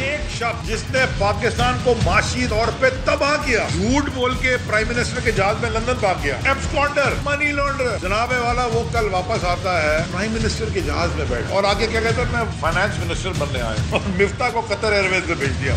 ایک شخص جس نے پاکستان کو معاشی طور پہ تباہ کیا، جھوٹ بول کے پرائم منسٹر کے جہاز میں لندن بھاگ گیا، ایبسکونڈر، منی لانڈر، جناب والا وہ کل واپس آتا ہے پرائم منسٹر کے جہاز میں بیٹھ اور آگے کیا کہتا ہے میں فائنانس منسٹر بننے آیا اور مفتاح کو قطر ایئر ویز میں بھیج دیا۔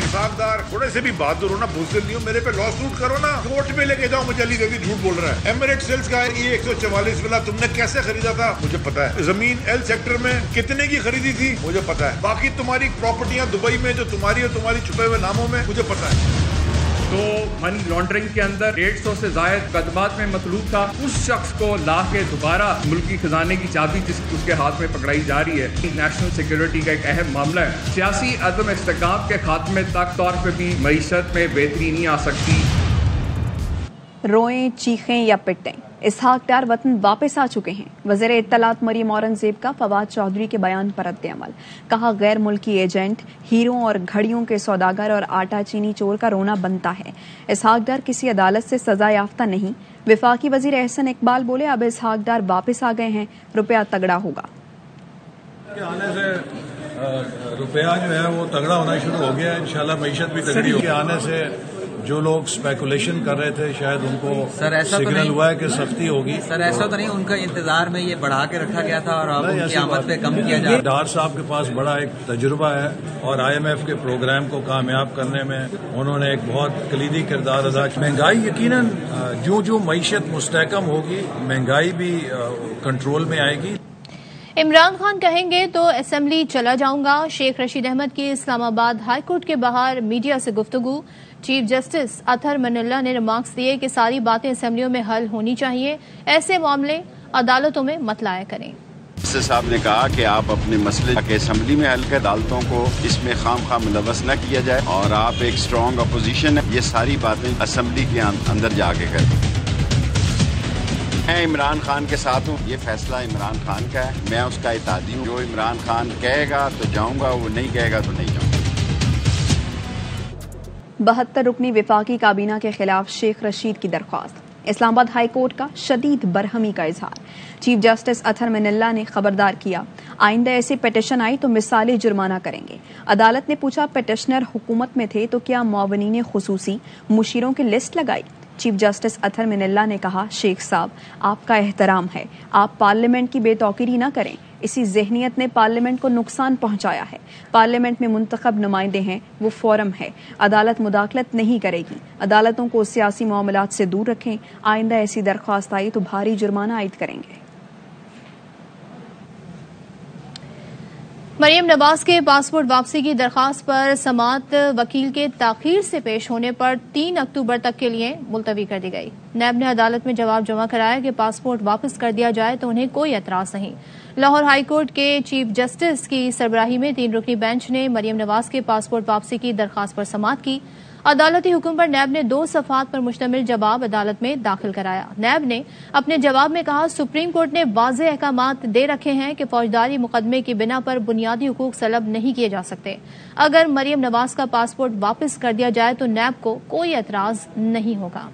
حسابدار تھوڑے سے بھی بہادر ہونا، بزدل نہیں ہو، میرے پہ لا سوٹ کرو نا، کورٹ میں لے کے جاؤ، مجھے علی گڑھی جھوٹ بول رہا ہے۔ ایمریٹ سیلز کا یہ 144 والا تم نے کیسے خریدا تھا مجھے پتا ہے، زمین ایل سیکٹر میں کتنے کی خریدی تھی مجھے پتا ہے، باقی تمہاری پراپرٹیاں دبئی میں جو تمہاری اور تمہاری چھپے ہوئے ناموں میں مجھے پتا ہے۔ تو منی لانڈرنگ کے اندر 150 سے زائد مقدمات میں مطلوب تھا، اس شخص کو لا کے دوبارہ ملکی خزانے کی چابی جس اس کے ہاتھ میں پکڑائی جا رہی ہے۔ نیشنل سیکیورٹی کا ایک اہم معاملہ ہے، سیاسی عدم استحکام کے خاتمے تک طور پہ بھی معیشت میں بہتری نہیں آ سکتی۔ روئیں، چیخیں یا پٹیں، اسحاق ڈار وطن واپس آ چکے ہیں۔ وزیر اطلاعات مریم اورنگزیب کا فواد چودھری کے بیان پر رد عمل، کہا غیر ملکی ایجنٹ، ہیروں اور گھڑیوں کے سوداگر اور آٹا چینی چور کا رونا بنتا ہے۔ اسحاق ڈار کسی عدالت سے سزا یافتہ نہیں۔ وفاقی وزیر احسن اقبال بولے اب اسحاق ڈار واپس آ گئے ہیں، روپیہ تگڑا ہوگا۔ آنے سے روپیہ جو ہے وہ تگڑا ہونا شروع ہو گیا ہے، انشاءاللہ معیشت بھی تگڑی ہوگی۔ آنے سے جو لوگ اسپیکولیشن کر رہے تھے شاید ان کو سگنل ہوا ہے کہ سختی ہوگی۔ سر ایسا تو نہیں، ان کا انتظار میں یہ بڑھا کے رکھا گیا تھا اور اب ان کی آمد پہ کم کیا جا رہا ہے۔ ڈار صاحب کے پاس بڑا ایک تجربہ ہے اور IMF کے پروگرام کو کامیاب کرنے میں انہوں نے ایک بہت کلیدی کردار ادا کیا۔ مہنگائی یقیناً جو معیشت مستحکم ہوگی مہنگائی بھی کنٹرول میں آئے گی۔ عمران خان کہیں گے تو اسمبلی چلا جاؤں گا، شیخ رشید احمد کی اسلام آباد ہائی کورٹ کے باہر میڈیا سے گفتگو۔ چیف جسٹس اطہر من اللہ نے ریمارکس دیے کہ ساری باتیں اسمبلیوں میں حل ہونی چاہیے، ایسے معاملے عدالتوں میں مت لایا کریں۔ جسٹس صاحب نے کہا کہ آپ اپنے مسئلے کے اسمبلی میں حل کر عدالتوں کو اس میں خام خواہ ملوث نہ کیا جائے، اور آپ ایک اسٹرانگ اپوزیشن ہے، یہ ساری باتیں اسمبلی کے اندر جا کے کریں۔ میں عمران خان کے ساتھ ہوں، یہ فیصلہ عمران خان کا ہے، میں اس کا اتحادی ہوں۔ جو عمران خان کہے گا تو جاؤں گا، وہ نہیں کہے گا تو نہیں جاؤں گا۔ 72 رکنی وفاقی کابینہ کے خلاف شیخ رشید کی درخواست، اسلام آباد ہائی کورٹ کا شدید برہمی کا اظہار۔ چیف جسٹس اطہر من اللہ نے خبردار کیا، آئندہ ایسی پیٹیشن آئی تو مثالی جرمانہ کریں گے۔ عدالت نے پوچھا پیٹیشنر حکومت میں تھے تو کیا معاونین خصوصی مشیروں کی لسٹ لگائی؟ چیف جسٹس اطہر من اللہ نے کہا شیخ صاحب آپ کا احترام ہے، آپ پارلیمنٹ کی بے توقیری نہ کریں، اسی ذہنیت نے پارلیمنٹ کو نقصان پہنچایا ہے۔ پارلیمنٹ میں منتخب نمائندے ہیں، وہ فورم ہے، عدالت مداخلت نہیں کرے گی۔ عدالتوں کو سیاسی معاملات سے دور رکھیں، آئندہ ایسی درخواست آئی تو بھاری جرمانہ عائد کریں گے۔ مریم نواز کے پاسپورٹ واپسی کی درخواست پر سماعت وکیل کے تاخیر سے پیش ہونے پر 3 اکتوبر تک کے لیے ملتوی کر دی گئی۔ نیب نے عدالت میں جواب جمع کرایا کہ پاسپورٹ واپس کر دیا جائے تو انہیں کوئی اعتراض نہیں۔ لاہور ہائی کورٹ کے چیف جسٹس کی سربراہی میں 3 رکنی بینچ نے مریم نواز کے پاسپورٹ واپسی کی درخواست پر سماعت کی۔ عدالتی حکم پر نیب نے 2 صفحات پر مشتمل جواب عدالت میں داخل کرایا۔ نیب نے اپنے جواب میں کہا سپریم کورٹ نے واضح احکامات دے رکھے ہیں کہ فوجداری مقدمے کی بنا پر بنیادی حقوق سلب نہیں کیے جا سکتے۔ اگر مریم نواز کا پاسپورٹ واپس کر دیا جائے تو نیب کو کوئی اعتراض نہیں ہوگا۔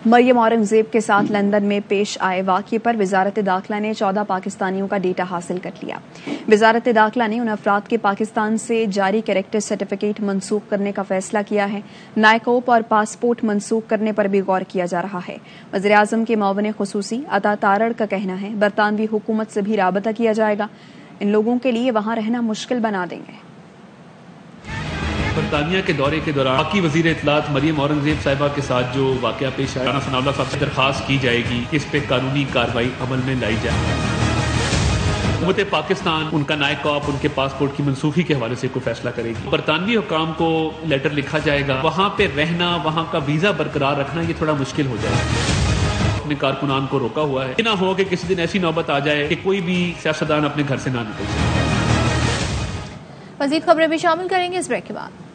مریم اورنگزیب کے ساتھ لندن میں پیش آئے واقعے پر وزارت داخلہ نے 14 پاکستانیوں کا ڈیٹا حاصل کر لیا۔ وزارت داخلہ نے ان افراد کے پاکستان سے جاری کریکٹر سرٹیفکیٹ منسوخ کرنے کا فیصلہ کیا ہے۔ نائکوپ اور پاسپورٹ منسوخ کرنے پر بھی غور کیا جا رہا ہے۔ وزیر اعظم کے معاون خصوصی عطا تارڑ کا کہنا ہے برطانوی حکومت سے بھی رابطہ کیا جائے گا، ان لوگوں کے لیے وہاں رہنا مشکل بنا دیں گے۔ برطانیہ کے دورے کے دوران باقی وزیر اطلاعات مریم اورنگزیب صاحبہ کے ساتھ جو واقعہ پیش آیا، رانا ثناء اللہ صاحب سے درخواست کی جائے گی اس پہ قانونی کارروائی عمل میں لائی جائے۔ حکومت پاکستان ان کا نائکوپ ان کے پاسپورٹ کی منسوخی کے حوالے سے کوئی فیصلہ کرے گی۔ برطانوی حکام کو لیٹر لکھا جائے گا، وہاں پہ رہنا، وہاں کا ویزا برقرار رکھنا یہ تھوڑا مشکل ہو جائے گا۔ اپنے کارکنان کو روکا ہوا ہے، نہ ہو کہ کسی دن ایسی نوبت آ جائے کہ کوئی بھی سیاستدان اپنے گھر سے نہ نکل سکے۔ مزید خبریں بھی شامل کریں گے اس بریک کے بعد۔